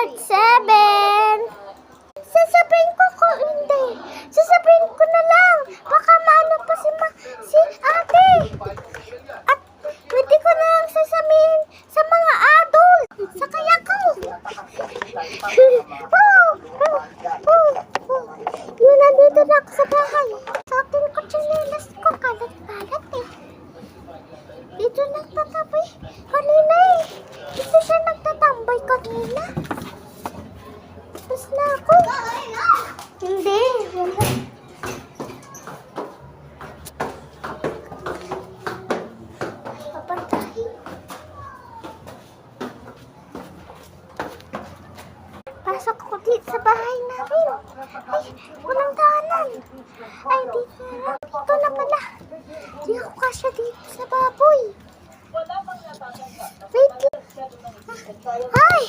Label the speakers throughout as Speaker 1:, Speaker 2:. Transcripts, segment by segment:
Speaker 1: Grade 7. Sasabihin ko hindi. Sasabihin ko na lang. Baka maano pa si ate. At pwede ko na lang sasabihin sa mga adult. Sa kaya ko. Yun, nandito na ako sa bahay. Sa akin ko chinelas ko. Kalat-kalat eh. Dito nagtatambay. Kanina eh. Dito siya nagtatambay kanina. Tapos na ako. Hindi. Wala. Papantahin. Pasok ko dito sa bahay namin. Ay, walang daanan. Ay, dito na. Dito na pala. Di ako kasya dito sa baboy. Wait. Ay!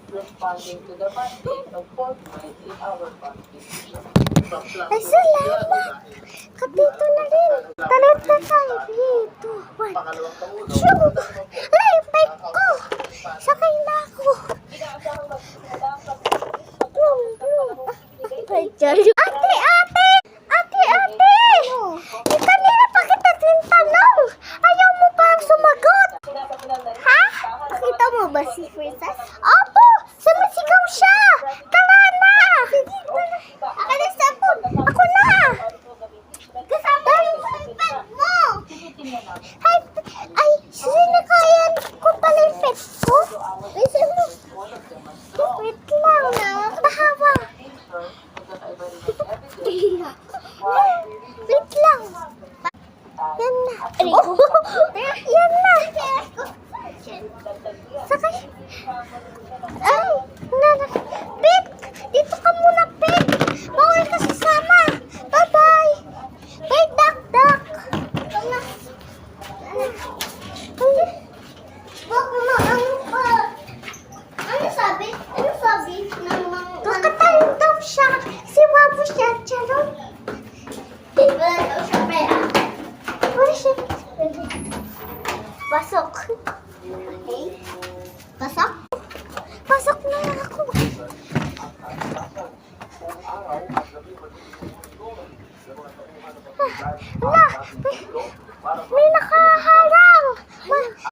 Speaker 2: Responding to the mandate of 4.8-hour constitution.
Speaker 1: Ay, salamat! Katito na rin. Talot na tayo dito. Shoo! Ay, bike ko! Sakay na ako. Ate, ate! Ate, ate! Kanina pa kita tinanong. Ayaw mo parang sumagot. Ha? Nakita mo ba si Princess? Opo! Sumisigaw siya! Tara na! Ako na sabon! Ako na! Kasama yung pet mo! Ay, sinakayan ko pala yung pet ko? Listen mo. Wait lang na. Bahawa. Wait lang. Yan na. Yan na. Sakay. Ay, Pet! Dito ka muna, Pet! Bawal ka sasama! Bye-bye! Bye, Duck! Ano sabi? Ano sabi? Kakatayin daw siya! Si Wabu siya, charot! Wala daw siya pera. Wala siya pera. Pasok. Okay? Pasok? Pasok na ako. Ala, may nakaharang.